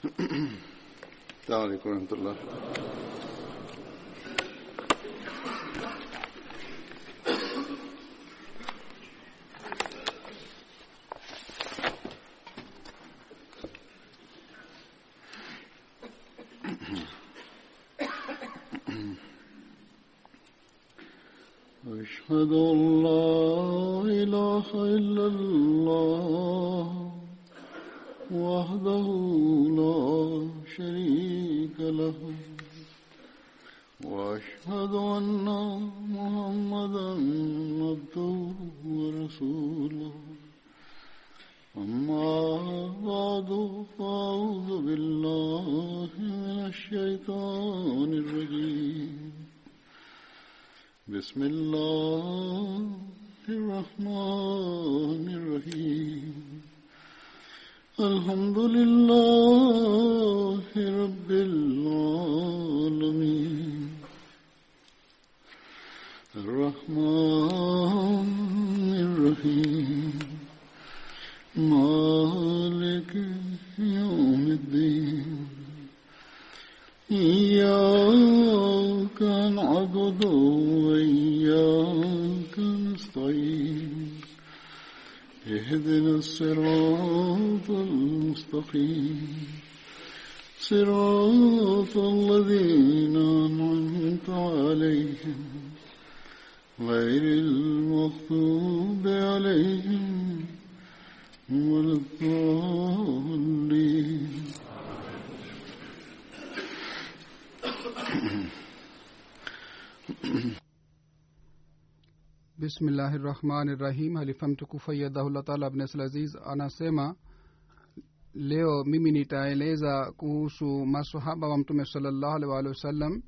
السلام عليكم ورحمة الله. أشهد أن لا إله إلا الله وحده لا شريك له وأشهد أن محمدا عبده ورسوله أما بعد فأعوذ بالله من الشيطان الرجيم بسم الله الرحمن الرحيم الحمد لله رب العالمين الرحمن الرحيم مالك يوم الدين إياك نعبد وإياك نستعين اهدنا الصراط المستقيم صراط الذين أنعمت عليهم غير المغضوب عليهم ولا الضالين. Bismillahirrahmanirrahim. Halifa mtukufu ayyadahullah taala ibn Aziz anasema, leo mimi nitaeleza kuhusu masahaba wa mtume sallallahu alaihi wasallam,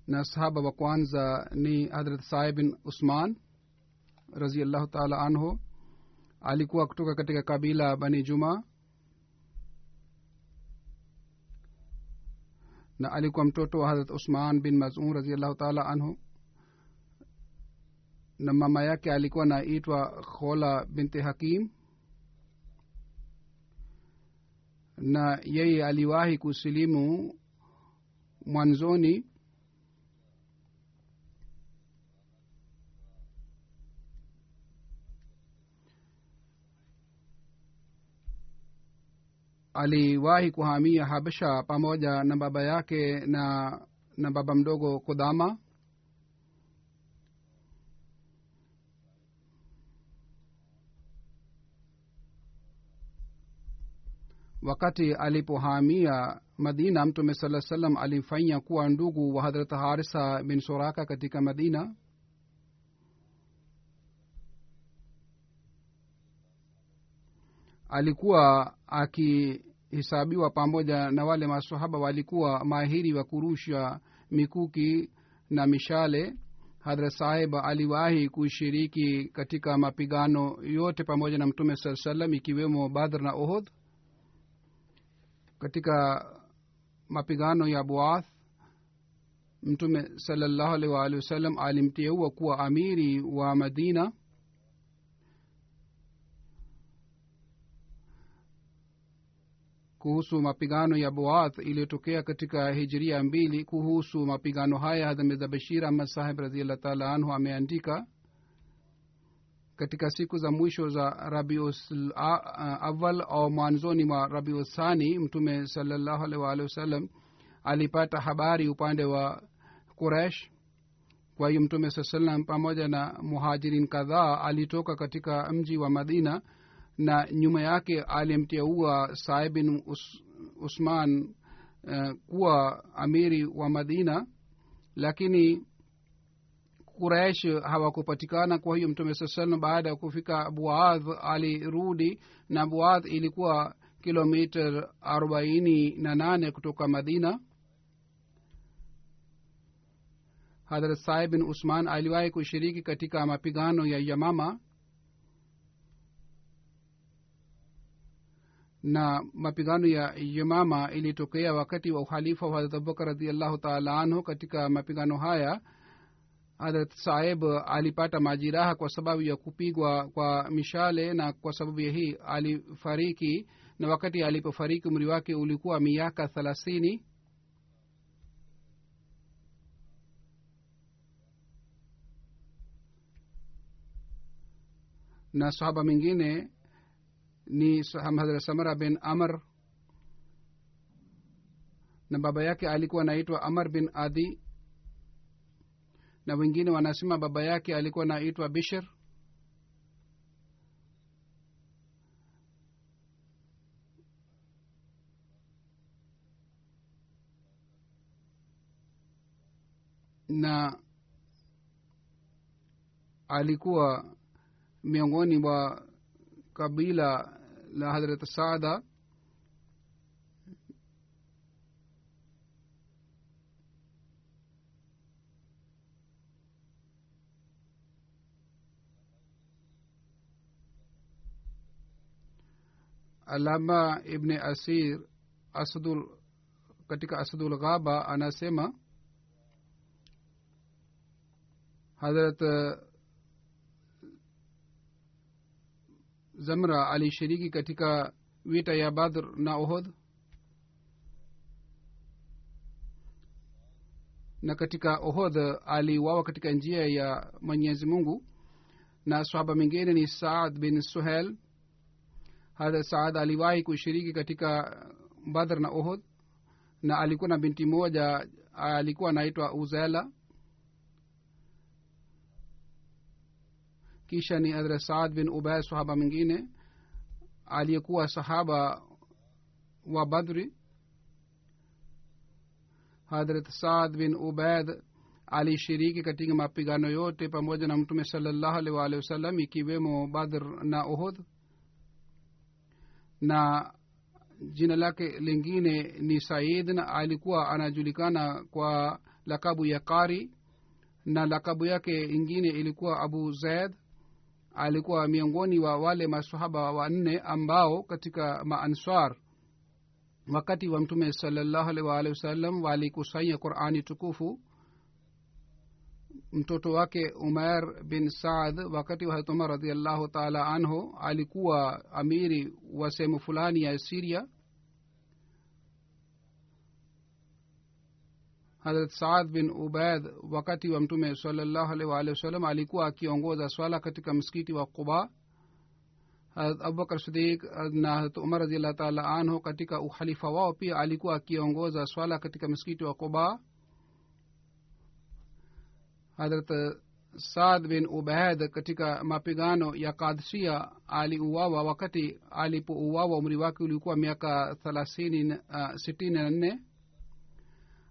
na sahaba wa kwanza ni Hazrat Sa'id bin Usman radhiyallahu taala anhu. Alikuwa kutoka katika kabila Bani Juma na alikuwa mtoto wa Hazrat Usman bin Maz'un radhiyallahu taala anhu, na mama yake alikuwa naitwa Khola binti Hakim, na yeye aliwahi kusilimu mwanzoni. Aliwahi kuhamia Habasha pamoja na baba yake na baba mdogo Kudama. Wakati alipohamia Madina, mtume sallallahu alaihi wasallam alimfanya kuwa ndugu wa Hazrat Harisa bin Suraka katika Madina. Alikuwa akihesabiwa pamoja na wale maswahaba walikuwa mahiri wa kurusha mikuki na mishale. Hazrat Sahib aliwahi kushiriki katika mapigano yote pamoja na mtume sallallahu alaihi wasallam, ikiwemo Badr na Uhud. Katika mapigano ya Buath, mtume sallallahu alaihi wasallam alimteua kuwa amiri wa Madina. Kuhusu mapigano ya Buath iliyotokea katika Hijria 2, kuhusu mapigano haya Hazrat Mirza Bashir Ahmad Sahib radhiyallahu ta'ala anhu ameandika, katika siku za mwisho za Rabiul Awwal au mwanzoni mwa Rabiul Thani, mtume sallallahu alaihi wasallam alipata habari upande wa Quraysh. Kwa hiyo mtume sallallahu alaihi wasallam pamoja na muhajirin kadhaa alitoka katika mji wa Madina, na nyuma yake alimteua Sa'id bin Usman kuwa amiri wa Madina, lakini Quraysh hawakupatikana. Kwa hiyo mtume sallallahu alaihi wasallam baada ya kufika Buadh alirudi, na Buadh ilikuwa kilomita 48 kutoka Madina. Hazrat Sa'id bin Usman aliwahi kushiriki katika mapigano ya Yamama, na mapigano ya Yamama ilitokea wakati wa uhalifa wa Hazrat Abubakar radhiyallahu ta'ala anhu. Katika mapigano haya Hazrat Sa'ib alipata majeraha kwa sababu ya kupigwa kwa mishale, na kwa sababu ya hii alifariki na wakati alipofariki umri wake ulikuwa miaka 30. na sahaba mwingine ni Hazrat Samara bin Amr, na baba yake alikuwa anaitwa Amr bin Adi, na wengine wanasema baba yake alikuwa anaitwa Bishr. na alikuwa miongoni mwa kabila la Hazrat Saada. Alama ibn Asir katika Asadul Ghaba anasema Hazrat Zamra alishiriki katika vita ya Badr na Uhud, na katika Uhud aliuawa katika njia ya Mwenyezi Mungu. na sahaba mwingine ni Saad bin Suhail. Hadha Saad aliwahi kushiriki katika Badr na Uhud, na alikuwa na binti moja alikuwa anaitwa Uzela. kisha ni Hadrat Saad bin Ubayd, sahaba mwingine aliyekuwa sahaba wa Badri. Hadrat Saad bin Ubayd alishiriki katika mapigano yote pamoja na Mtume sallallahu alaihi wasallam, ikiwemo Badr na Uhud, na jina lake lingine ni Said, na alikuwa anajulikana kwa lakabu ya Qari, na lakabu yake ingine ilikuwa Abu Zaid. Alikuwa miongoni wa wale masahaba wanne ambao katika maanswar wakati wa Mtume sallallahu alaihi wasallam walikusanya Qur'ani tukufu. Mtoto wake Umar bin Saad wakati wa Umar radhiallahu ta'ala anhu alikuwa amiri wa sehemu fulani ya Syria. Hazrat Saad bin Ubayd wakati wa Mtume sallallahu alaihi wasallam alikuwa akiongoza swala katika msikiti wa Quba. Hazrat Abubakar Siddiq na Hazrat Umar radhiallahu ta'ala anhu katika ukhalifa wao pia alikuwa akiongoza swala katika msikiti wa Quba. Hazrat Saad bin Ubayd katika mapigano ya Qadisiyya aliuawa. Wakati alipouawa umri wake ulikuwa miaka 64.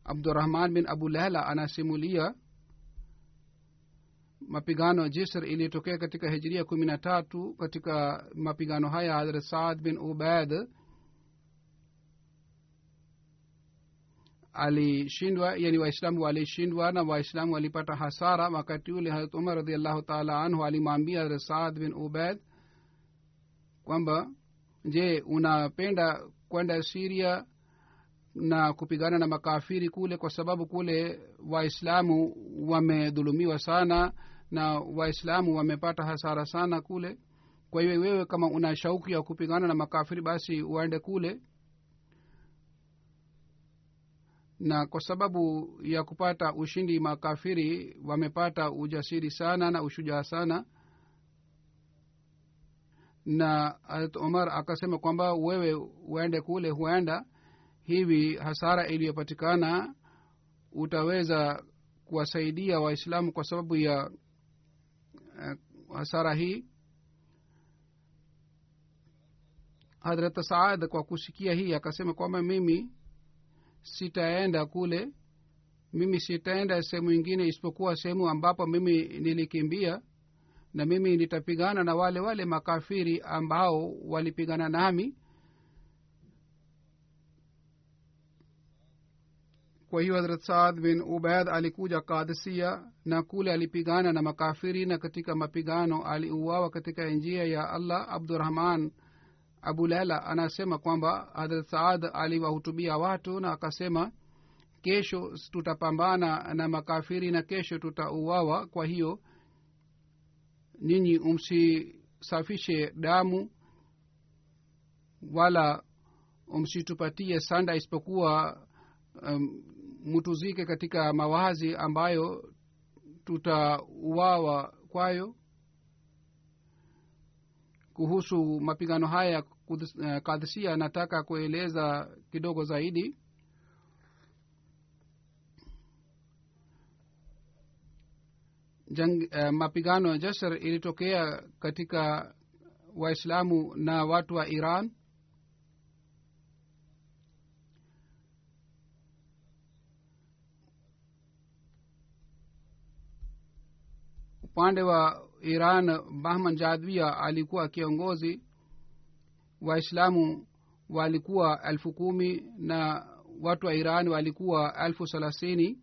Abdurrahman bin Abu Lahla anasimulia mapigano Jisr iliyotokea katika Hijria 13. Katika mapigano haya Hazrat Saad bin Ubayd alishindwa, yani Waislamu walishindwa na Waislamu walipata hasara. Wakati ule Hazrat Umar radhiallahu ta'ala anhu alimwambia Hazrat Saad bin Ubayd kwamba, je, unapenda kwenda Syria na kupigana na makafiri kule, kwa sababu kule Waislamu wamedhulumiwa sana na Waislamu wamepata hasara sana kule. Kwa hiyo wewe kama una shauku ya kupigana na makafiri, basi uende kule. Na kwa sababu ya kupata ushindi makafiri wamepata ujasiri sana na ushujaa sana. Na Hazrat Umar akasema kwamba wewe uende kule, huenda hivi hasara iliyopatikana utaweza kuwasaidia Waislamu kwa sababu ya hasara hii. Hazrat Saad kwa kusikia hii akasema kwamba mimi sitaenda kule, mimi sitaenda sehemu nyingine isipokuwa sehemu ambapo mimi nilikimbia, na mimi nitapigana na wale makafiri ambao walipigana nami. Kwa hiyo Hazrat Saad bin Ubayd alikuja Qadisiyya na kule alipigana na makafiri, na katika mapigano aliuawa katika njia ya Allah. Abdurrahman Abu Lahla anasema kwamba Hazrat Saad aliwahutubia watu na akasema, kesho tutapambana na makafiri na kesho tutauawa. Kwa hiyo ninyi msisafishe damu wala msitupatie sanda isipokuwa mtuzike katika mawazi ambayo tutauawa kwayo. Kuhusu mapigano haya Qadsia nataka kueleza kidogo zaidi. Mapigano ya Jasr ilitokea katika Waislamu na watu wa Iran. Upande wa Iran Bahman Jadwia alikuwa kiongozi. Waislamu walikuwa 10,000 na watu wa Iran walikuwa 30,000.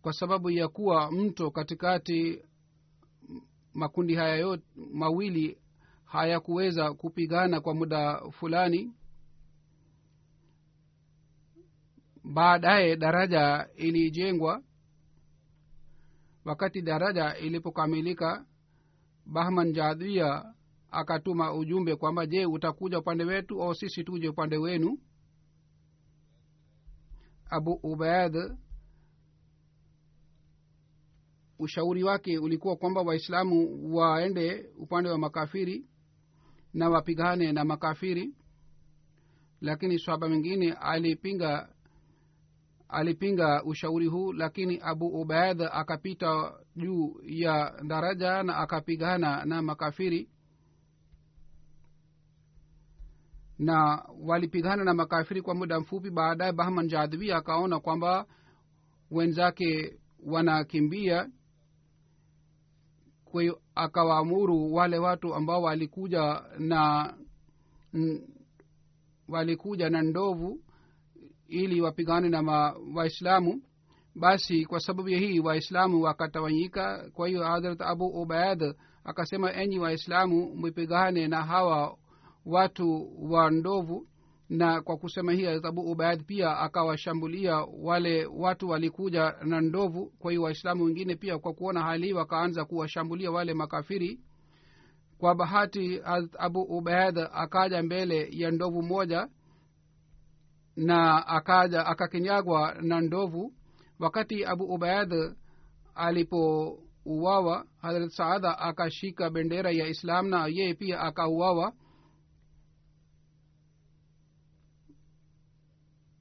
Kwa sababu ya kuwa mto katikati makundi haya yote mawili hayakuweza kupigana kwa muda fulani, baadaye daraja ilijengwa. Wakati daraja ilipokamilika, Bahman Jadwia akatuma ujumbe kwamba je, utakuja upande wetu au sisi tuje upande wenu? Abu Ubaid ushauri wake ulikuwa kwamba Waislamu waende upande wa makafiri na wapigane na makafiri, lakini sahaba mwingine alipinga ushauri huu. Lakini Abu Ubaid akapita juu ya daraja na akapigana na makafiri, na walipigana na makafiri kwa muda mfupi. Baadaye Bahman Jadwi akaona kwamba wenzake wanakimbia, kwa hiyo akawaamuru wale watu ambao walikuja na ndovu ili wapigane na Waislamu. Basi kwa sababu ya hii Waislamu wakatawanyika. Kwa hiyo Hazrat Abu Ubaid akasema, enyi Waislamu mpigane na hawa watu wa ndovu. Na kwa kusema hii Hazrat Abu Ubaid pia akawashambulia wale watu walikuja na ndovu. Kwa hiyo Waislamu wengine pia kwa kuona hali wakaanza kuwashambulia wale makafiri. Kwa bahati Hazrat Abu Ubaid akaja mbele ya ndovu moja na akakinyagwa na ndovu. Wakati Abu Ubaid alipouawa, Hazrat Saada akashika bendera ya Islam na yeye pia akauawa.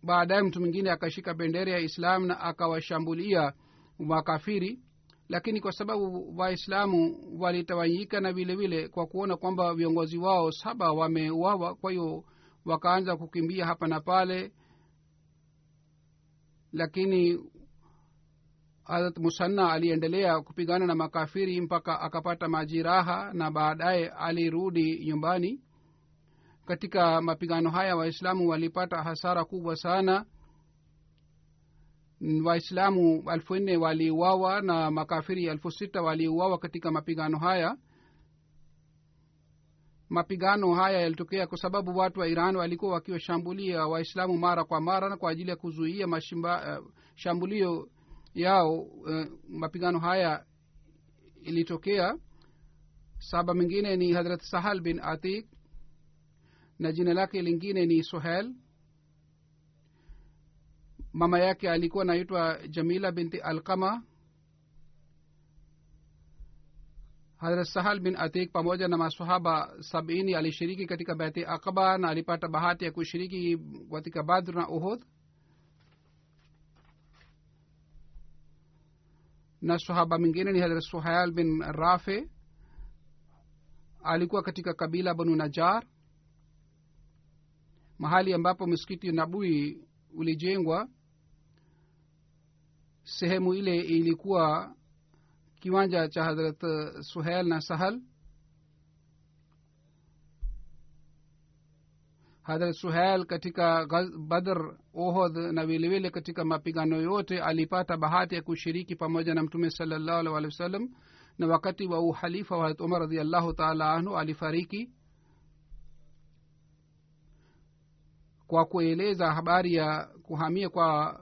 Baadaye mtu mwingine akashika bendera ya Islam na akawashambulia makafiri. Lakini kwa sababu Waislamu walitawanyika na vile vile kwa kuona kwamba viongozi wao 7 wameuawa, kwa hiyo wakaanza kukimbia hapa na pale. Lakini Hazrat Musanna aliendelea kupigana na makafiri mpaka akapata majeraha na baadaye alirudi nyumbani. Katika mapigano haya Waislamu walipata hasara kubwa sana. Waislamu 4,000 waliuawa na makafiri 6,000 waliuawa katika mapigano haya. Mapigano haya yalitokea kwa sababu watu wa Iran walikuwa wakiwashambulia Waislamu mara kwa mara, na kwa ajili ya kuzuia shambulio yao mapigano haya ilitokea. Sahaba mwingine ni Hazrat Sahal bin Atiq na jina lake lingine ni Suhail. Mama yake alikuwa anaitwa Jamila binti Alqama. Hazrat Sahal bin Atiq pamoja na masahaba 70 alishiriki katika Bai'at Aqaba na alipata bahati ya kushiriki katika Badr na Uhud. Na sahaba mwingine ni Hazrat Suhail bin Rafi, alikuwa katika kabila Banu Najjar. Mahali ambapo msikiti Nabui ulijengwa, sehemu ile ilikuwa kiwanja cha Hazrat Suhail na Sahal. Hazrat Suhail katika Badr, Uhud na vile vile katika mapigano yote alipata bahati ya kushiriki pamoja na Mtume sallallahu alaihi wasallam. Na wakati wa uhalifa wa Hazrat Umar radhiallahu ta'ala anhu alifariki. Kwa kueleza habari ya kuhamia kwa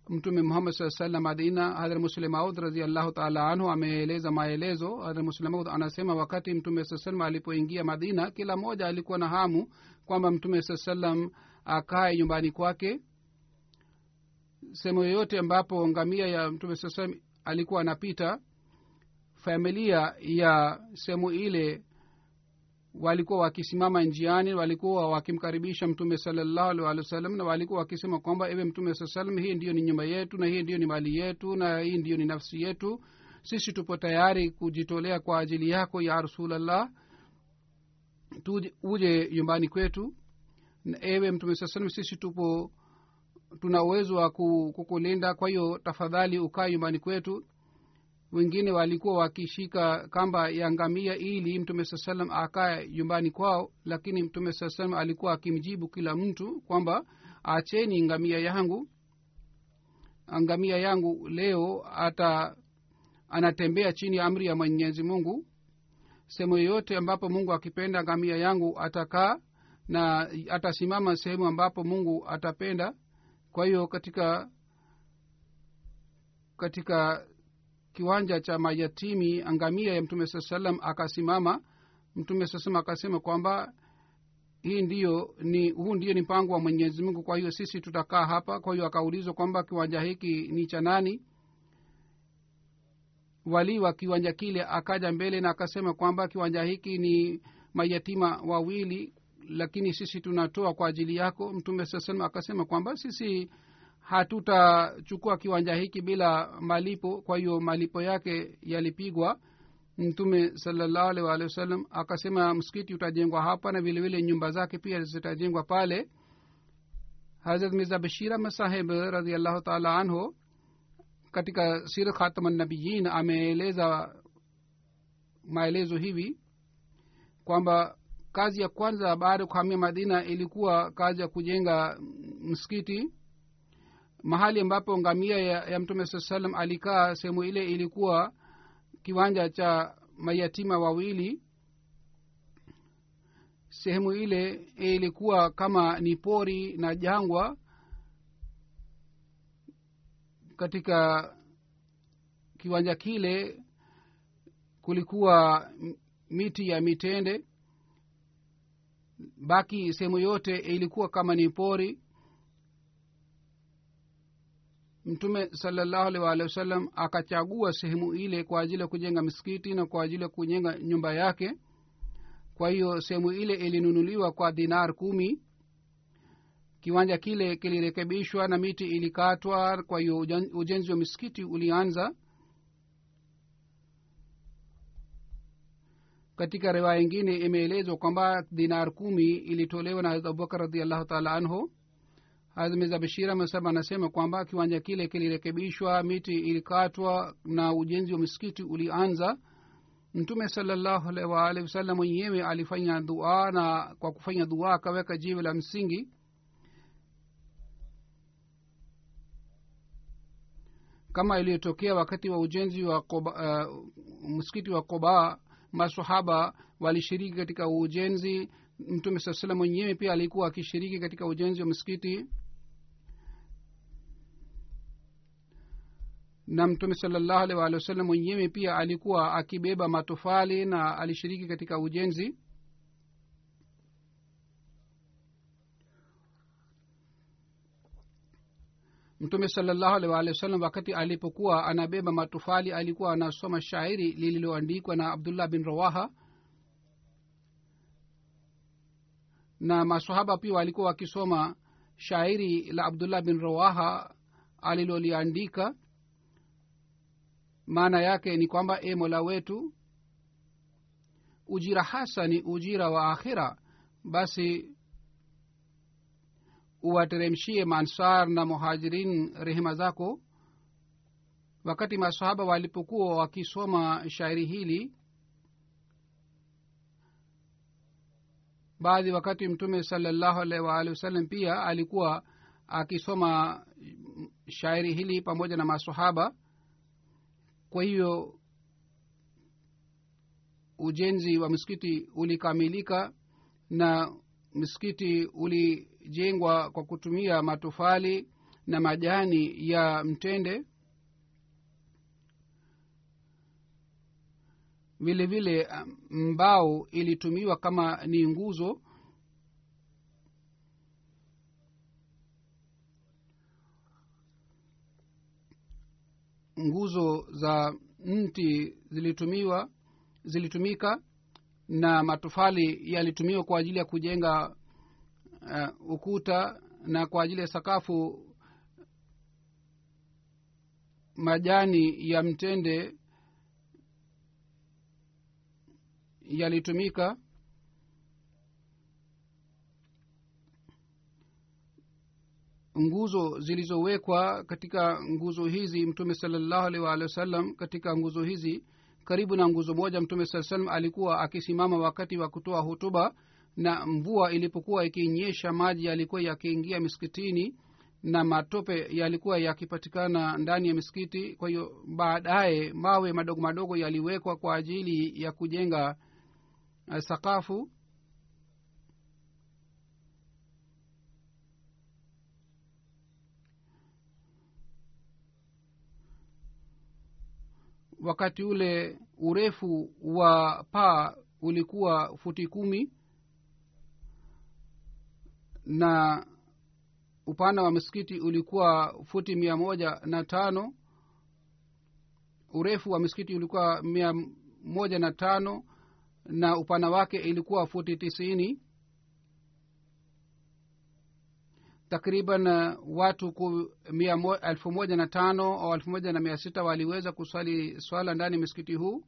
mtume Muhammad sallallahu alaihi wasallam Madina, Hadhrat Muslim Maud radhiyallahu ta'ala anhu ameeleza maelezo. Hadhrat Muslim Maud anasema wakati mtume sallallahu alaihi wasallam alipoingia Madina, kila mmoja alikuwa na hamu kwamba mtume sallallahu alaihi wasallam akae nyumbani kwake. Sehemu yoyote ambapo ngamia ya mtume sallallahu alaihi wasallam alikuwa anapita, familia ya sehemu ile walikuwa wakisimama njiani, walikuwa wakimkaribisha mtume sallallahu alaihi wasallam, na walikuwa wakisema kwamba ewe mtume sallallahu alaihi wasallam, hii ndiyo ni nyumba yetu, na hii ndiyo ni mali yetu, na hii ndiyo ni nafsi yetu. Sisi tupo tayari kujitolea kwa ajili yako ya Rasulullah, uje nyumbani kwetu. Na ewe mtume sallallahu alaihi wasallam, sisi tuna uwezo wa kukulinda, kwa hiyo tafadhali ukae nyumbani kwetu. Wengine walikuwa wakishika kamba ya ngamia ili mtume sallallahu alaihi wasallam akae nyumbani kwao, lakini mtume sallallahu alaihi wasallam alikuwa akimjibu kila mtu kwamba acheni ngamia yangu leo anatembea chini ya amri ya Mwenyezi Mungu. Sehemu yoyote ambapo Mungu akipenda, ngamia yangu atakaa na atasimama sehemu ambapo Mungu atapenda. Kwa hiyo katika kiwanja cha mayatimi, ngamia ya mtume sallallahu alaihi wasallam akasimama. Mtume sallallahu alaihi wasallam akasema kwamba huu ndio ni mpango wa Mwenyezi Mungu, kwa hiyo sisi tutakaa hapa. Kwa hiyo akaulizwa kwamba kiwanja hiki ni cha nani. Wali wa kiwanja kile akaja mbele na akasema kwamba kiwanja hiki ni mayatima wawili, lakini sisi tunatoa kwa ajili yako. Mtume sallallahu alaihi wasallam akasema kwamba sisi hatutachukua kiwanja hiki bila malipo. Kwa hiyo malipo yake yalipigwa. Mtume sallallahu alaihi wasallam akasema msikiti utajengwa hapa, na vile vile nyumba zake pia zitajengwa pale. Hazrat Mirza Bashir Ahmad Sahib radhiyallahu ta'ala anhu katika Sir Khataman Nabiyyin ameeleza maelezo hivi kwamba kazi ya kwanza baada ya kuhamia Madina ilikuwa kazi ya kujenga msikiti. Mahali ambapo ngamia ya mtume sallallahu alaihi wasallam alikaa, sehemu ile ilikuwa kiwanja cha mayatima wawili. Sehemu ile ilikuwa kama ni pori na jangwa. Katika kiwanja kile kulikuwa miti ya mitende, baki sehemu yote ilikuwa kama ni pori. Mtume sallallahu alaihi wasallam akachagua sehemu ile kwa ajili ya kujenga msikiti na kwa ajili ya kujenga nyumba yake. Kwa hiyo sehemu ile ilinunuliwa kwa dinar 10. Kiwanja kile kilirekebishwa na miti ilikatwa. Kwa hiyo ujenzi wa msikiti ulianza. Katika riwaya nyingine imeelezwa kwamba dinar 10 ilitolewa na Hazrat Abubakar radhiyallahu ta'ala anhu. Hazrat Mirza Bashir Ahmad anasema kwamba kiwanja kile kilirekebishwa, miti ilikatwa na ujenzi wa msikiti ulianza. Mtume sallallahu alaihi wasallam mwenyewe alifanya dua, na kwa kufanya dua akaweka jiwe la msingi. Kama iliyotokea wakati wa ujenzi wa msikiti wa Quba, maswahaba walishiriki katika ujenzi. Mtume sallallahu alaihi wasallam mwenyewe pia alikuwa akishiriki katika ujenzi wa msikiti, na mtume sallallahu alaihi wasallam mwenyewe pia alikuwa akibeba matofali na alishiriki katika ujenzi. Mtume sallallahu alaihi wasallam wakati alipokuwa anabeba matofali alikuwa anasoma shairi lililoandikwa na Abdullah bin Rawaha, na maswahaba pia walikuwa wakisoma shairi la Abdullah bin Rawaha aliloliandika. Maana yake ni kwamba e Mola wetu, ujira hasa ni ujira wa akhira, basi uwateremshie Ansar na Muhajirin rehema zako. Wakati masahaba walipokuwa wakisoma shairi hili, baadhi wakati mtume sallallahu alaihi wasallam pia alikuwa akisoma shairi hili pamoja na masahaba. Kwa hiyo ujenzi wa msikiti ulikamilika, na msikiti ulijengwa kwa kutumia matofali, na majani ya mtende. vile vile mbao ilitumiwa kama ni nguzo. Nguzo za mti zilitumika na matofali yalitumiwa kwa ajili ya kujenga ukuta, na kwa ajili ya sakafu majani ya mtende yalitumika. Nguzo zilizowekwa katika nguzo hizi, mtume sallallahu alaihi wa sallam, katika nguzo hizi karibu na nguzo moja mtume sallallahu alaihi wasallam alikuwa akisimama wakati wa kutoa hutuba, na mvua ilipokuwa ikinyesha maji yalikuwa yakiingia misikitini na matope yalikuwa yakipatikana ndani ya misikiti. Kwa hiyo baadaye mawe madogo madogo yaliwekwa kwa ajili ya kujenga sakafu. Wakati ule urefu wa paa ulikuwa futi 10 na upana wa msikiti ulikuwa futi 105. Urefu wa msikiti ulikuwa 105 na upana wake ilikuwa futi 90. Takriban watu 1,500 au 1,600 waliweza kusali swala ndani msikiti huu.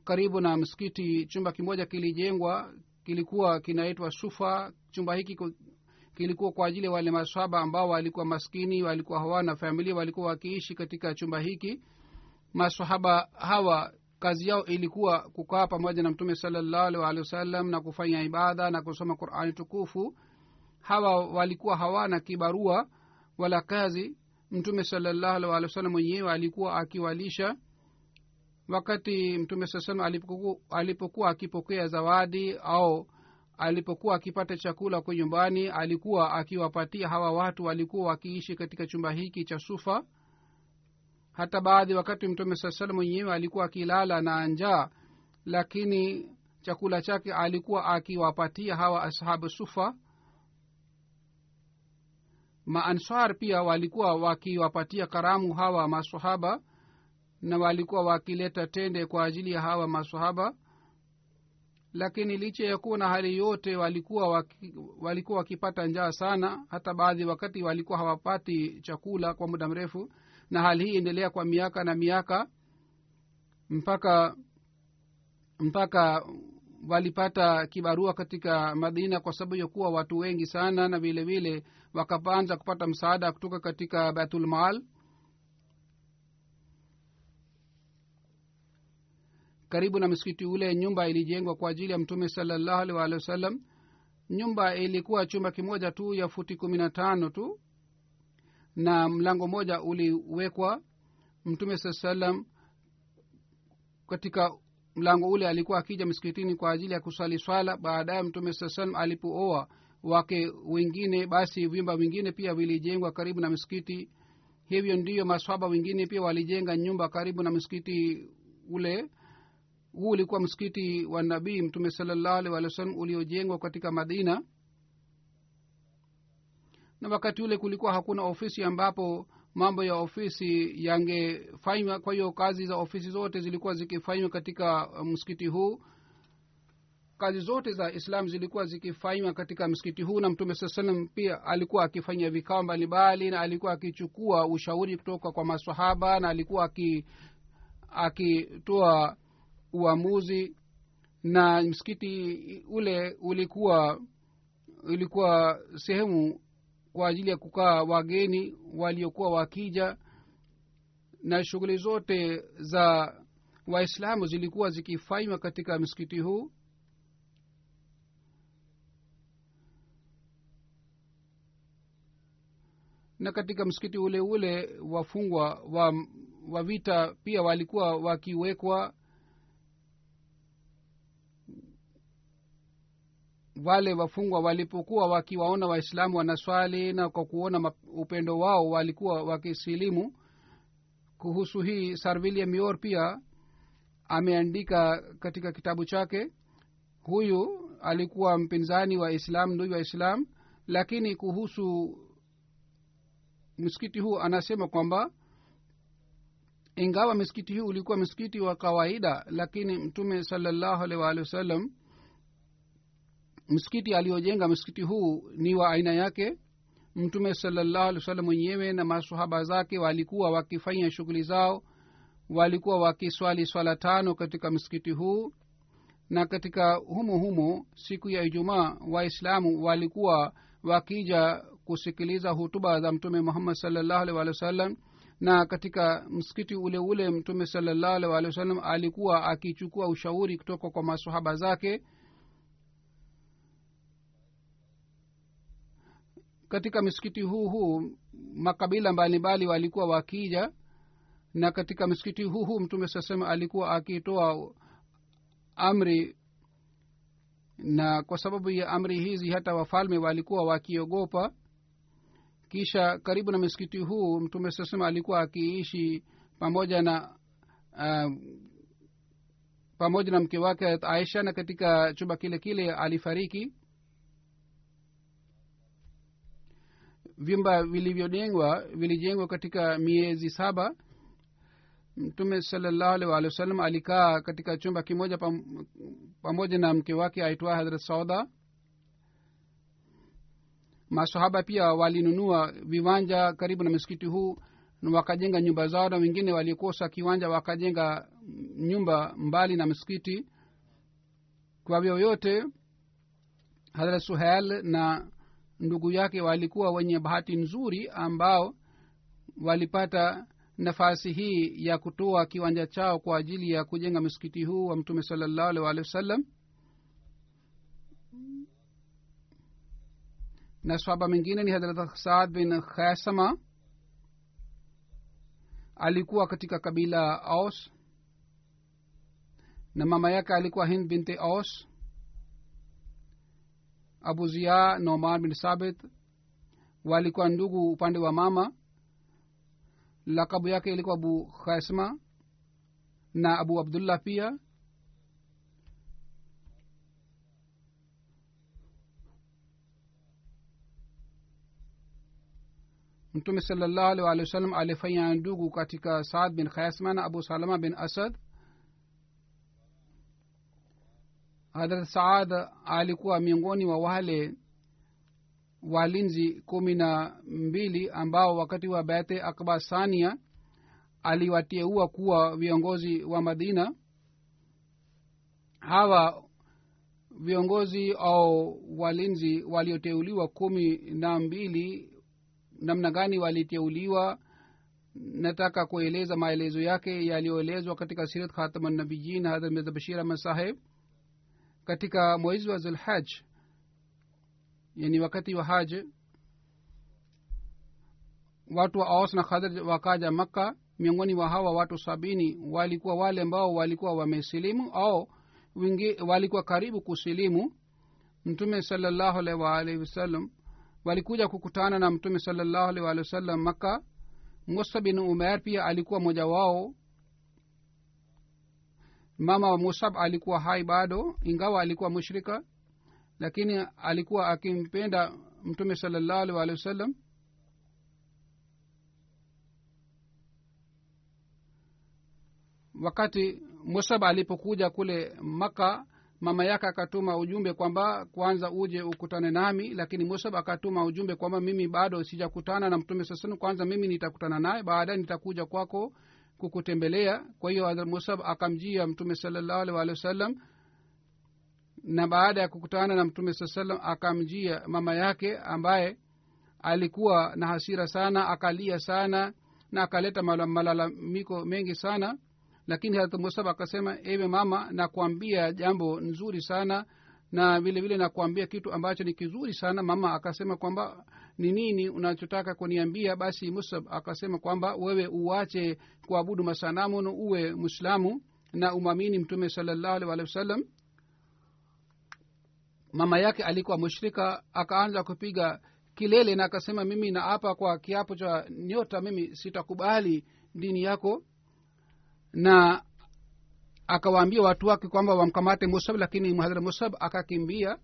Karibu na msikiti chumba kimoja kilijengwa, kilikuwa kinaitwa sufa. Chumba hiki kilikuwa kwa ajili ya wale maswahaba ambao walikuwa maskini, walikuwa hawana familia, walikuwa wakiishi katika chumba hiki. Maswahaba hawa kazi yao ilikuwa kukaa pamoja na mtume sallallahu alaihi wasallam na kufanya ibada na kusoma Qur'ani tukufu. Hawa walikuwa hawana kibarua wala kazi. Mtume sallallahu alaihi wasallam mwenyewe alikuwa akiwalisha. Wakati mtume sallallahu alipokuwa akipokea zawadi au alipokuwa akipata chakula kwa nyumbani, alikuwa akiwapatia hawa watu walikuwa wakiishi katika chumba hiki cha sufa. Hata baadhi wakati mtume sallallahu mwenyewe alikuwa akilala na njaa, lakini chakula chake alikuwa akiwapatia hawa ashabu sufa. Maansar pia walikuwa wakiwapatia karamu hawa maswahaba, na walikuwa wakileta tende kwa ajili ya hawa maswahaba. Lakini licha ya kuwa na hali yote walikuwa wakipata njaa sana. Hata baadhi wakati walikuwa hawapati chakula kwa muda mrefu, na hali hii endelea kwa miaka na miaka mpaka walipata kibarua katika Madina kwa sababu ya kuwa watu wengi sana, na vile vile wakaanza kupata msaada kutoka katika Baitul Mal. Karibu na msikiti ule nyumba ilijengwa kwa ajili ya mtume sallallahu alaihi wasallam. Nyumba ilikuwa chumba kimoja tu ya futi 15 tu, na mlango moja uliwekwa. Mtume sallam katika mlango ule alikuwa akija msikitini kwa ajili ya kusali swala. Baadaye mtume sallam alipooa wake wengine, basi vyumba vingine pia vilijengwa karibu na msikiti. Hivyo ndiyo maswahaba wengine pia walijenga nyumba karibu na msikiti ule. Huu ulikuwa msikiti wa nabii mtume sallallahu alaihi wasallam uliojengwa katika Madina. Na wakati ule kulikuwa hakuna ofisi ambapo mambo ya ofisi yangefanywa. Kwa hiyo kazi za ofisi zote zilikuwa zikifanywa katika msikiti huu. Kazi zote za Islam zilikuwa zikifanywa katika msikiti huu, na mtume sallallahu alaihi wasallam pia alikuwa akifanya vikao mbalimbali, na alikuwa akichukua ushauri kutoka kwa maswahaba, na alikuwa akitoa uamuzi. Na msikiti ule ulikuwa sehemu kwa ajili ya kukaa wageni waliokuwa wakija, na shughuli zote za Waislamu zilikuwa zikifanywa katika msikiti huu. Na katika msikiti ule ule wafungwa wa vita pia walikuwa wakiwekwa. wale wafungwa walipokuwa wakiwaona waislamu wanaswali na kwa kuona upendo wao walikuwa wakisilimu. Kuhusu hii Sir William Muir pia ameandika katika kitabu chake. Huyu alikuwa mpinzani wa Islam, ndui wa Islam, lakini kuhusu msikiti huu anasema kwamba ingawa msikiti huu ulikuwa msikiti wa kawaida, lakini mtume sallallahu alaihi wa sallam msikiti aliojenga msikiti huu ni wa aina yake. Mtume sallallahu alaihi wasallam mwenyewe na maswahaba zake walikuwa wakifanya shughuli zao, walikuwa wakiswali swala 5 katika msikiti huu. Na katika humo siku ya Ijumaa waislamu walikuwa wakija kusikiliza hutuba za mtume Muhammad sallallahu alaihi wasallam. Na katika msikiti ule ule mtume sallallahu alaihi wasallam alikuwa akichukua ushauri kutoka kwa maswahaba zake. Katika msikiti huu makabila mbalimbali walikuwa wakija, na katika msikiti huu mtume sasema alikuwa akitoa amri, na kwa sababu ya amri hizi hata wafalme walikuwa wakiogopa. Kisha karibu na msikiti huu mtume sasema alikuwa akiishi pamoja na mke wake Aisha, na katika chumba kile alifariki. Vyumba vilijengwa katika miezi 7. Mtume sallallahu alaihi wasallam alikaa katika chumba kimoja pamoja na mke wake aitwa Hazrat Sauda. Masahaba pia walinunua viwanja karibu na msikiti huu na wakajenga nyumba zao, na wengine walikosa kiwanja wakajenga nyumba mbali na msikiti. Kwa yoyote Hazrat Suhail na ndugu yake walikuwa wenye bahati nzuri ambao walipata nafasi hii ya kutoa kiwanja chao kwa ajili ya kujenga msikiti huu wa mtume sallallahu alaihi wasallam. Na sahaba mwingine ni Hazrat Saad bin Khasama, alikuwa katika kabila Aus na mama yake alikuwa Hind binti Aus. Abu Ziya, Nu'man bin Sabit walikuwa ndugu upande wa mama. Lakabu yake ilikuwa Abu Khasma na Abu Abdullah pia. Mtume sallallahu alaihi wasallam alifanya ndugu katika Saad bin Khasma na Abu Salama bin Asad. Hadrat Saad alikuwa miongoni wa wale walinzi 12 ambao wakati wa Baite Akba Sania aliwateua kuwa viongozi wa Madina. Hawa viongozi au walinzi walioteuliwa 12, namna gani waliteuliwa nataka kueleza maelezo yake yaliyoelezwa katika Sirat Khatamun Nabiyyin Hazrat Mirza Bashir Ahmad Saheb. Katika mwezi wa Zulhaj, yani wakati wa haj, watu wa Aus na Khazraj wakaja Makka. Miongoni wa hawa watu 70 walikuwa wale ambao walikuwa wamesilimu au wingi walikuwa karibu kusilimu. Mtume sallallahu alaihi wasallam walikuja kukutana na mtume sallallahu alaihi wasallam Makka. Musa bin Umair pia alikuwa mmoja wao. Mama wa Musab alikuwa hai bado, ingawa alikuwa mushrika, lakini alikuwa akimpenda mtume sallallahu alaihi wasallam. Wakati Musab alipokuja kule Makka, mama yake akatuma ujumbe kwamba kwanza uje ukutane nami, lakini Musab akatuma ujumbe kwamba mimi bado sijakutana na mtume sasa, kwanza mimi nitakutana naye, baadaye nitakuja kwako kukutembelea. Kwa hiyo Hazrat Musab akamjia mtume sallallahu alaihi wasallam, na baada ya kukutana na mtume sallallahu alaihi wasallam akamjia mama yake ambaye alikuwa na hasira sana, akalia sana na akaleta malalamiko mengi sana. Lakini Hazrat Musab akasema, ewe mama, nakwambia jambo nzuri sana na vile vile nakwambia kitu ambacho ni kizuri sana. Mama akasema kwamba ni nini unachotaka kuniambia? Basi Musab akasema kwamba wewe uache kuabudu masanamu na uwe Muislamu na umamini mtume sallallahu alaihi wasallam. mama yake alikuwa mushrika, akaanza kupiga kilele na akasema, mimi naapa kwa kiapo cha nyota, mimi sitakubali dini yako. Na akawaambia watu wake kwamba wamkamate Musab, lakini Hazrat Musab akakimbia.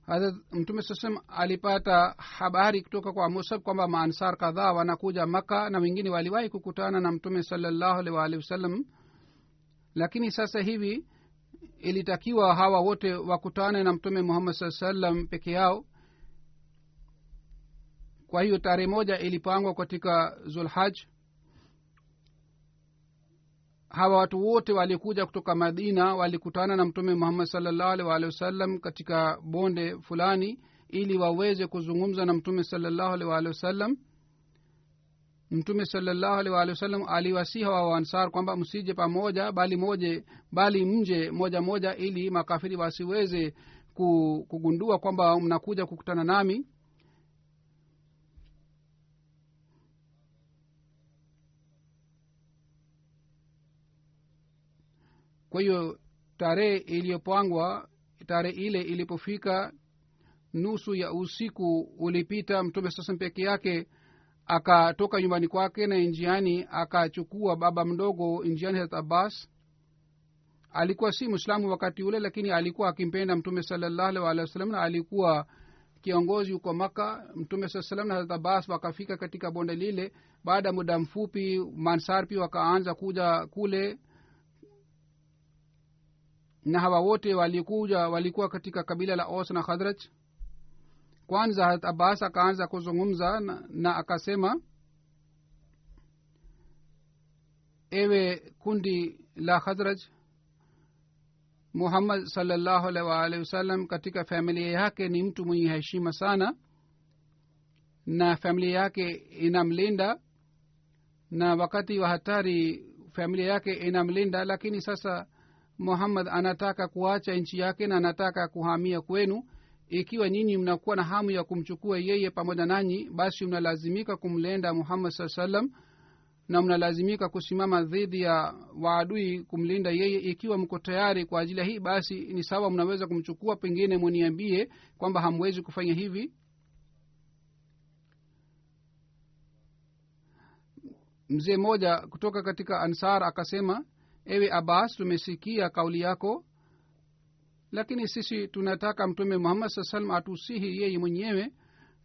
Hazrat Mtume sasem alipata habari kutoka kwa Musab kwamba maansar kadhaa wanakuja Maka, na wengine waliwahi kukutana na Mtume sallallahu alaihi wasallam, lakini sasa hivi ilitakiwa hawa wote wakutane na Mtume Muhammad sallallahu alaihi wasallam peke yao. Kwa hiyo tarehe moja ilipangwa katika Zulhaj. Hawa watu wote walikuja kutoka Madina, walikutana na Mtume Muhammad sallallahu alaihi wasallam katika bonde fulani ili waweze kuzungumza na Mtume sallallahu alaihi wasallam. Mtume sallallahu alaihi wasallam aliwasihi wa Ansar kwamba msije pamoja, bali mje moja moja, ili makafiri wasiweze kugundua kwamba mnakuja kukutana nami. Kwa hiyo tarehe iliyopangwa, tarehe ile ilipofika, nusu ya usiku ulipita. Mtume sasa peke yake akatoka nyumbani kwake, na njiani akachukua baba mdogo njiani. Hazrat Abbas alikuwa si Muislamu wakati ule, lakini alikuwa akimpenda Mtume sallallahu alaihi wasallam na alikuwa kiongozi huko Maka. Mtume sallallahu alaihi wasallam na Hazrat Abbas wakafika katika bonde lile. Baada ya muda mfupi Mansar pia wakaanza kuja kule, na hawa wote walikuwa katika kabila la Aus na Khazraj. Kwanza Hazrat Abbas akaanza kuzungumza na akasema, ewe kundi la Khazraj, Muhammad sallallahu alaihi wasallam katika familia yake ni mtu mwenye heshima sana, na familia yake inamlinda, na wakati wa hatari familia yake inamlinda. Lakini sasa Muhammad anataka kuacha nchi yake na anataka kuhamia kwenu. Ikiwa nyinyi mnakuwa na hamu ya kumchukua yeye pamoja nanyi, basi mnalazimika kumlinda Muhammad sallallahu alaihi wasallam, na mnalazimika kusimama dhidi ya waadui kumlinda yeye. Ikiwa mko tayari kwa ajili hii, basi ni sawa, mnaweza kumchukua. Pengine mniambie kwamba hamwezi kufanya hivi. Mzee mmoja kutoka katika Ansar akasema, ewe Abbas, tumesikia kauli yako, lakini sisi tunataka Mtume Muhammad sallallahu alaihi wasallam atusihi yeye mwenyewe,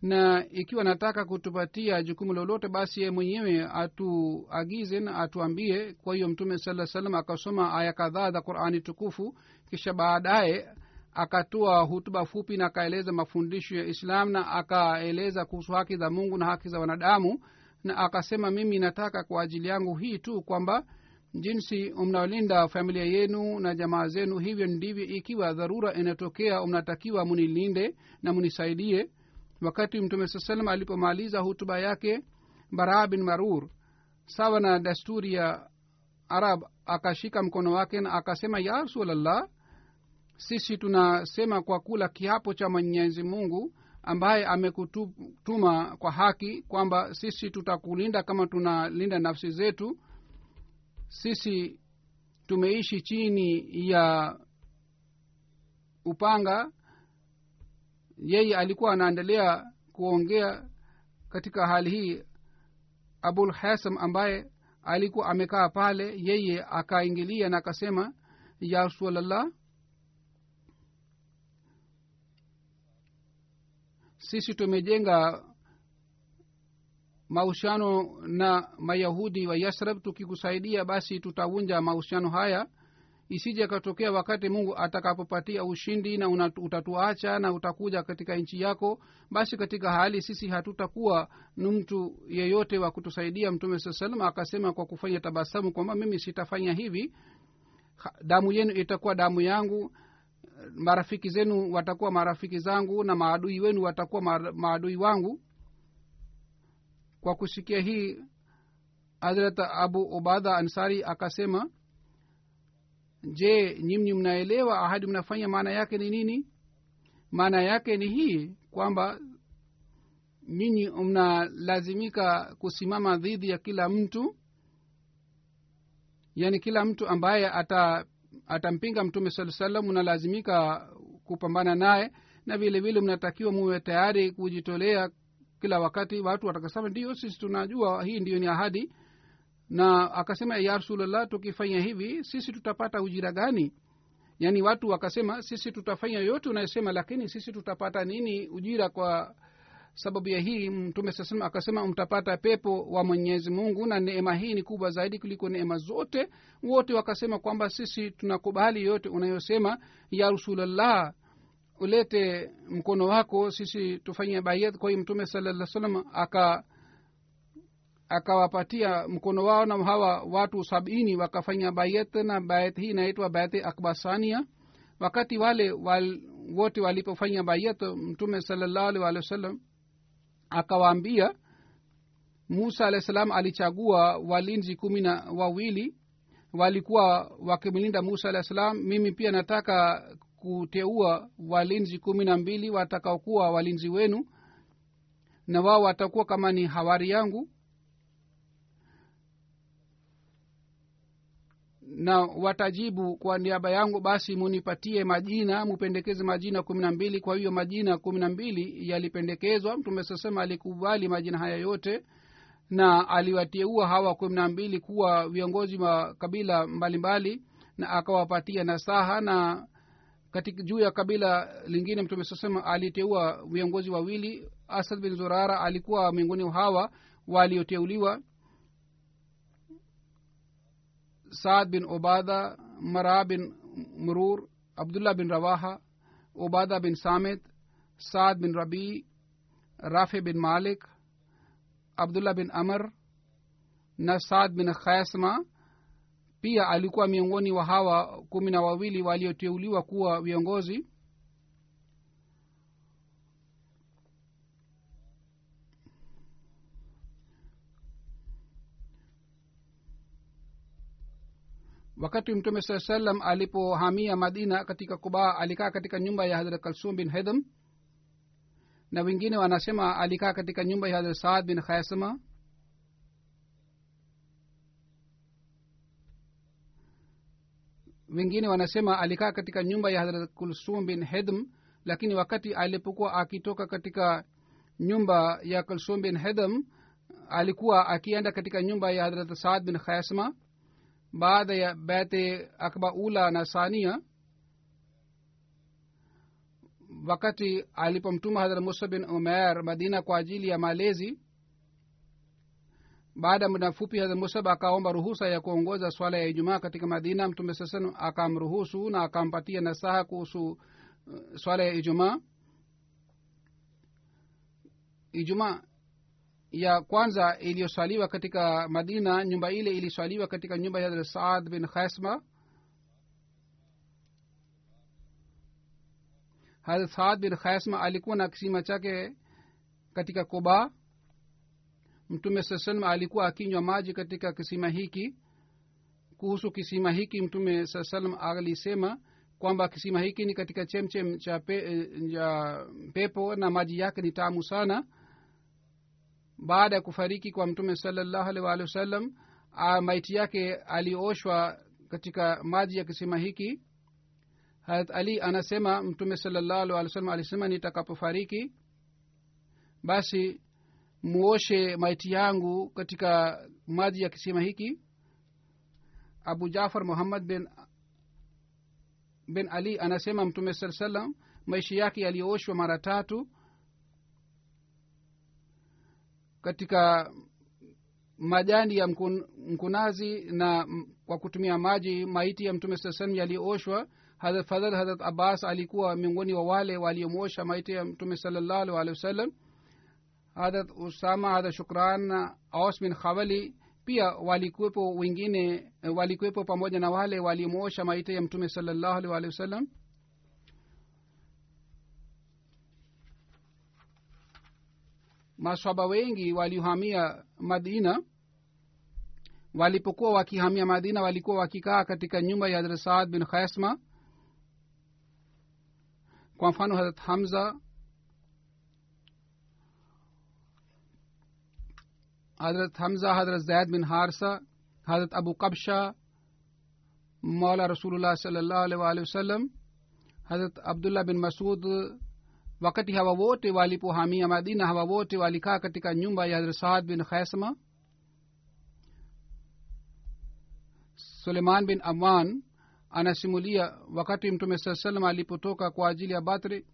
na ikiwa nataka kutupatia jukumu lolote, basi yeye mwenyewe atuagize na atuambie. Kwa hiyo Mtume sallallahu alaihi wasallam akasoma aya kadhaa za Qur'ani tukufu, kisha baadaye akatoa hutuba fupi na akaeleza mafundisho ya Islam, na akaeleza kuhusu haki za Mungu na haki za wanadamu, na akasema, mimi nataka kwa ajili yangu hii tu kwamba jinsi mnalinda familia yenu na jamaa zenu, hivyo ndivyo ikiwa dharura inatokea mnatakiwa munilinde na munisaidie. Wakati Mtume sallallahu alaihi wasallam alipomaliza hutuba yake, Bara bin Marur sawa na desturi ya Arab akashika mkono wake na akasema, ya Rasulullah, sisi tunasema kwa kula kiapo cha Mwenyezi Mungu ambaye amekutuma kwa haki kwamba sisi tutakulinda kama tunalinda nafsi zetu. Sisi tumeishi chini ya upanga. Yeye alikuwa anaendelea kuongea katika hali hii. Abul Hasam ambaye alikuwa amekaa pale, yeye akaingilia na akasema, ya Rasulullah, sisi tumejenga mahusiano na Mayahudi wa Yasrib, tukikusaidia basi tutavunja mahusiano haya. Isije katokea wakati Mungu atakapopatia ushindi na utatuacha na utakuja katika nchi yako, basi katika hali sisi hatutakuwa ni mtu yeyote wa kutusaidia. Mtume sallallahu alaihi wasallam akasema kwa kufanya tabasamu kwamba mimi sitafanya hivi. Damu yenu itakuwa damu yangu, marafiki zenu watakuwa marafiki zangu, na maadui wenu watakuwa maadui wangu. Kwa kusikia hii, Hazrat Abu Ubada Ansari akasema, je, nyinyi mnaelewa ahadi mnafanya maana yake ni nini? Maana yake ni hii kwamba nyinyi mnalazimika kusimama dhidi ya kila mtu, yani kila mtu ambaye atampinga mtume saa salam mnalazimika kupambana naye, na vile vile mnatakiwa muwe tayari kujitolea kila wakati. Watu watakasema ndio, sisi tunajua hii ndio ni ahadi. Na akasema ya Rasulullah, tukifanya hivi sisi tutapata ujira gani? yaani watu wakasema sisi tutafanya yote unayosema, lakini sisi tutapata nini ujira kwa sababu ya hii? Mtume sasa akasema mtapata pepo wa Mwenyezi Mungu, na neema hii ni kubwa zaidi kuliko neema zote. Wote wakasema kwamba sisi tunakubali yote unayosema ya Rasulullah, ulete mkono wako sisi tufanye bayat. Kwa hiyo Mtume sallallahu alaihi wasallam akawapatia mkono wao, na hawa watu 70 wakafanya bayat, na bayat hii inaitwa bayat akbasania. Wakati wale wote walipofanya bayat, Mtume sallallahu alaihi wasallam akawaambia, Musa alayhi salam alichagua walinzi 12 walikuwa wakimlinda Musa alayhi salam. Mimi pia nataka kuteua walinzi 12 watakaokuwa walinzi wenu, na wao watakuwa kama ni hawari yangu, na watajibu kwa niaba yangu. Basi munipatie majina, mupendekeze majina 12. Kwa hiyo majina 12 yalipendekezwa. Mtume sasema alikubali majina haya yote, na aliwateua hawa 12 kuwa viongozi wa kabila mbalimbali, na akawapatia nasaha. Na katika juu ya kabila lingine Mtume sasema aliteua viongozi 2. Asad bin Zurara alikuwa miongoni hawa walioteuliwa. Saad bin Ubada, Mara bin Murur, Abdullah bin Rawaha, Ubada bin Samit, Saad bin Rabi, Rafi bin Malik, Abdullah bin Amr na Saad bin Khasma pia alikuwa miongoni wa hawa 12 walioteuliwa kuwa viongozi. Wakati Mtume saa sallam alipohamia Madina katika Quba, alikaa katika nyumba ya Hazrat Kalsum bin Hidam, na wengine wanasema alikaa katika nyumba ya Hazrat Saad bin Khasma. Wengine wanasema alikaa katika nyumba ya Hazrat Kulsum bin Hidam, lakini wakati alipokuwa akitoka katika nyumba ya Kulsum bin Hidam alikuwa akienda katika nyumba ya Hazrat Saad bin Khasma. Baada ya bait akba ula na sania, wakati alipomtuma Hazrat Musa bin Umair Madina kwa ajili ya malezi, baada muda mfupi Hazrat Musa akaomba ruhusa ya kuongoza swala ya Ijumaa katika Madina. Mtume sasa akamruhusu na akampatia nasaha kuhusu swala ya Ijumaa. Ijumaa ya kwanza iliyoswaliwa katika Madina, nyumba ile iliswaliwa katika nyumba ya Saad bin Khasma. Hazrat Saad bin Khasma alikuwa na kisima chake katika Quba. Mtume sallallahu alikuwa akinywa maji katika kisima hiki. Kuhusu kisima hiki Mtume sallallahu alisema kwamba kisima hiki ni katika chemchem cha pepo na maji yake ni tamu sana. Baada ya kufariki kwa Mtume sallallahu alaihi wasallam, maiti yake alioshwa katika maji ya kisima hiki. Hazrat Ali anasema Mtume sallallahu alaihi wasallam alisema, nitakapofariki basi muoshe maiti yangu katika maji ya kisima hiki. Abu Jafar Muhammad bin Ali anasema Mtume sallallahu alaihi wasallam maisha yake alioshwa mara 3 katika majani ya mkunazi, na kwa kutumia maji maiti ya Mtume sallallahu alaihi wasallam yalioshwa. Hazrat Fadhl Hazrat Abbas alikuwa miongoni wa wale waliomosha maiti ya Mtume sallallahu alaihi wasallam. Hazrat Usama, Hazrat Shukran na Aus bin Khawali pia walikuwepo. Wengine walikuwepo pamoja na wale waliomosha maiti ya Mtume sallallahu alaihi wasallam. Maswahaba wengi waliohamia Madina, walipokuwa wakihamia Madina walikuwa wakikaa katika nyumba ya Hazrat Saad bin Khasma. Kwa mfano Hazrat Hamza, Hazrat Zaid bin Harsa, Hazrat Abu Qabsha, maula rasulullah sallallahu alaihi wasallam. Hazrat abdullah bin masud wakati hawa wote walipohamia madina, hawa wote walikaa katika nyumba ya hazrat saad bin khaisama. suleiman bin amman anasimulia wakati mtume saa salam alipotoka kwa ajili ya batri,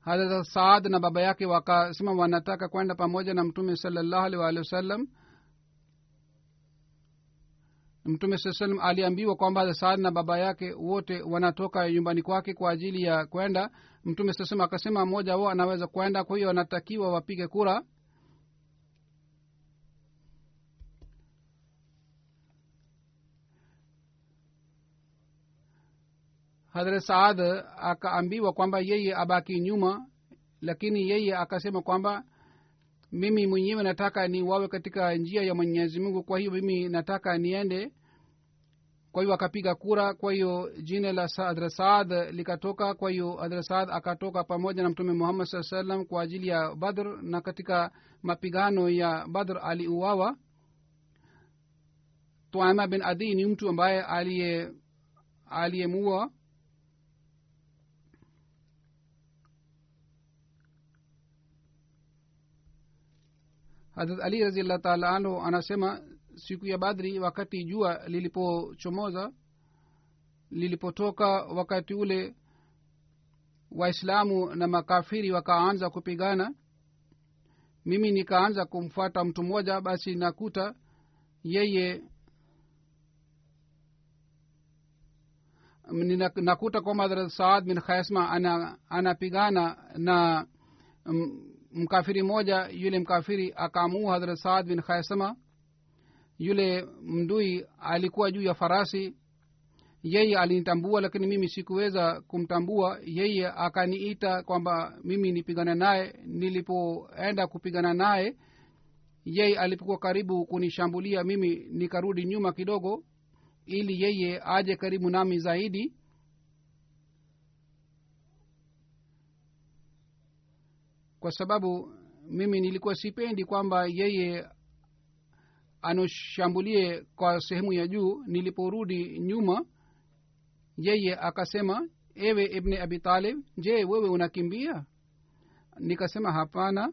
hazrat saad na baba yake wakasema wanataka kwenda pamoja na mtume sallallahu alaihi wasallam. mtume saa salam aliambiwa kwamba hazrat saad na baba yake wote wanatoka nyumbani kwake kwa ajili ya kwenda. mtume saa salam akasema mmoja wao anaweza kwenda, kwa hiyo wanatakiwa wapige kura. hazrat saad akaambiwa kwamba yeye abaki nyuma, lakini yeye akasema kwamba mimi mwenyewe nataka ni wawe katika njia ya mwenyezi mungu, kwa hiyo mimi nataka niende. kwa hiyo akapiga kura, kwa hiyo jina la hazrat saad likatoka. kwa hiyo hazrat saad akatoka pamoja na mtume muhammad saa salam kwa ajili ya badr, na katika mapigano ya badr aliuawa. tuaima bin adi ni mtu ambaye aliyemuua. hazrat ali raziallahu taala anhu anasema siku ya badri wakati jua lilipochomoza lilipotoka, wakati ule waislamu na makafiri wakaanza kupigana. mimi nikaanza kumfuata mtu mmoja, basi nakuta yeye nakuta kwamba hazrat saad bin khaisma anapigana na mkafiri moja. yule mkafiri akaamua hazrat saad bin khaisma. yule mdui alikuwa juu ya farasi, yeye alinitambua lakini mimi sikuweza kumtambua. yeye akaniita kwamba mimi nipigana naye. nilipoenda kupigana naye, yeye alipokuwa karibu kunishambulia, mimi nikarudi nyuma kidogo ili yeye aje karibu nami zaidi. kwa sababu mimi nilikuwa sipendi kwamba yeye anoshambulie kwa sehemu ya juu. niliporudi nyuma, yeye akasema, ewe ibn abi talib, je, wewe unakimbia? nikasema hapana.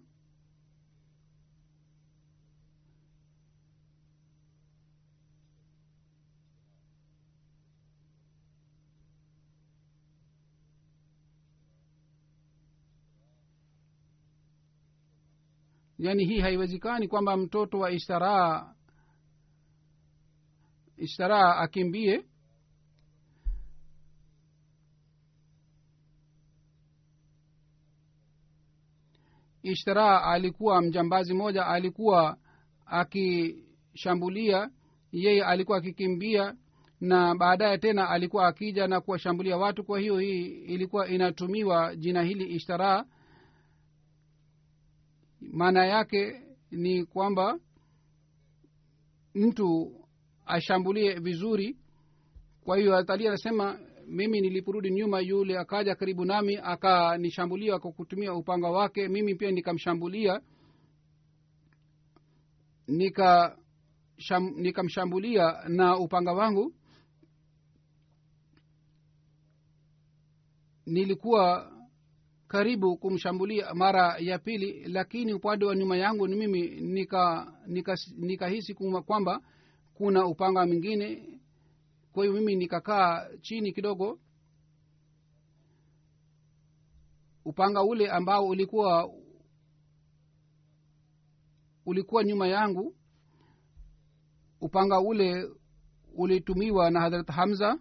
yaani hii haiwezekani kwamba mtoto wa ishtaraa akimbie. ishtaraa alikuwa mjambazi moja, alikuwa akishambulia, yeye alikuwa akikimbia na baadaye tena alikuwa akija na kuwashambulia watu. kwa hiyo hii ilikuwa inatumiwa jina hili ishtaraa. maana yake ni kwamba mtu ashambulie vizuri. kwa hiyo atali anasema mimi niliporudi nyuma, yule akaja karibu nami akanishambulia kwa kutumia upanga wake. mimi pia nikamshambulia, nikamshambulia na upanga wangu. nilikuwa karibu kumshambulia mara ya pili, lakini upande wa nyuma yangu ni mimi nikahisi kwamba kuna upanga mwingine. kwa hiyo mimi nikakaa chini kidogo. upanga ule ambao ulikuwa nyuma yangu, upanga ule ulitumiwa na Hazrat Hamza,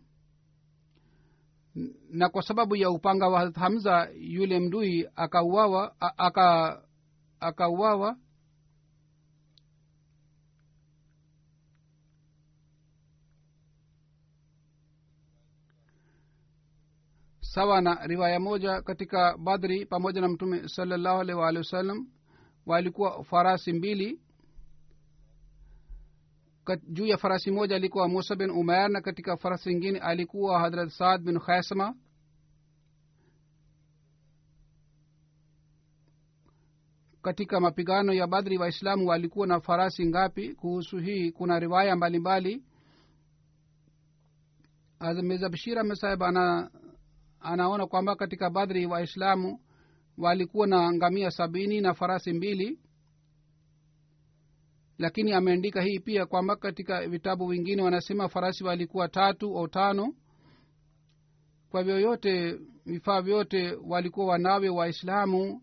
na kwa sababu ya upanga wa Hazrat Hamza yule mdui akauawa. Sawa na riwaya moja, katika Badri pamoja na Mtume sallallahu alaihi wasallam walikuwa farasi mbili. juu ya farasi moja alikuwa Musa bin Umair, na katika farasi nyingine alikuwa Hadrat Saad bin Khaisama. Katika mapigano ya Badri waislamu walikuwa na farasi ngapi? Kuhusu hii kuna riwaya mbalimbali. Mirza Bashir Ahmad Sahib anaona kwamba katika Badri Waislamu walikuwa na ngamia 70 na farasi 2, lakini ameandika hii pia kwamba katika vitabu vingine wanasema farasi walikuwa 3 au 5. Kwa hivyo yote vifaa vyote walikuwa wanawe Waislamu.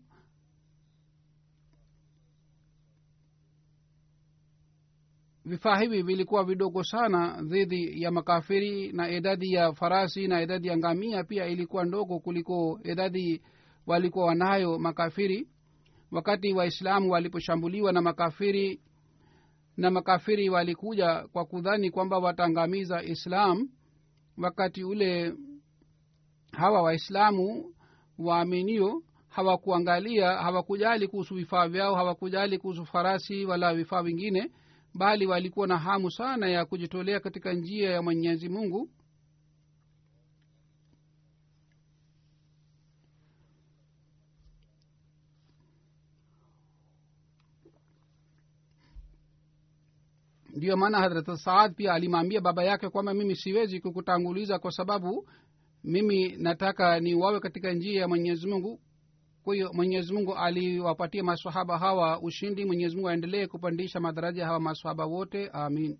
Vifaa hivi vilikuwa vidogo sana dhidi ya makafiri, na idadi ya farasi na idadi ya ngamia pia ilikuwa ndogo kuliko idadi walikuwa wanayo makafiri. Wakati Waislamu waliposhambuliwa na makafiri, na makafiri walikuja kwa kudhani kwamba watangamiza Islam, wakati ule hawa Waislamu waaminio hawakujali kuhusu vifaa vyao, hawakujali kuhusu farasi wala vifaa vingine, bali walikuwa na hamu sana ya kujitolea katika njia ya Mwenyezi Mungu. Ndio maana Hazrat Saad pia alimwambia baba yake kwamba mimi siwezi kukutanguliza kwa sababu mimi nataka niuawe katika njia ya Mwenyezi Mungu. Kwa hiyo Mwenyezi Mungu aliwapatia maswahaba hawa ushindi. Mwenyezi Mungu aendelee kupandisha madaraja hawa maswahaba wote, amin.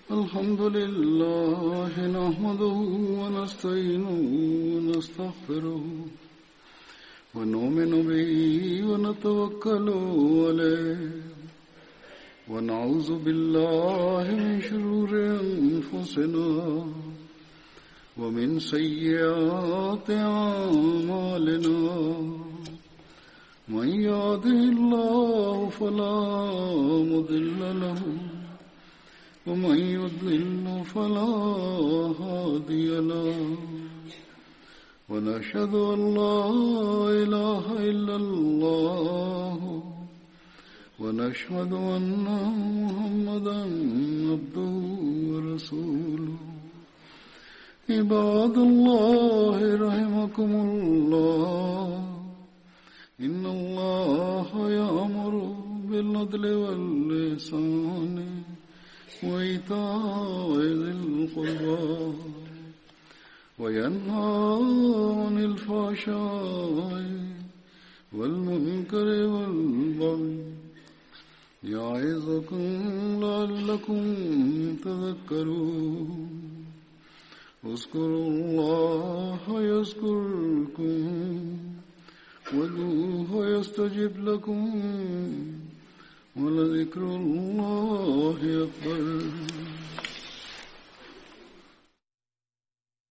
Alhamdulillah nahmaduhu wa nasta'inuhu wa nastaghfiruhu wa nu'minu bihi wa natawakkalu alayhi wa na'udhu billahi min shururi anfusina wa min sayyiati a'malina. Man yahdihillahu fala mudilla lahu ومن يضلل فلا هادي له ونشهد أن لا إله إلا الله ونشهد أن محمدا عبده ورسوله. عباد الله رحمكم الله إن الله يأمر بالعدل والإحسان وإيتاء ذي القربى وينهى عن الفحشاء والمنكر والبغي يعظكم لعلكم تذكرون. اذكروا الله يذكركم وادعوه يستجب لكم ولذكر الله أكبر.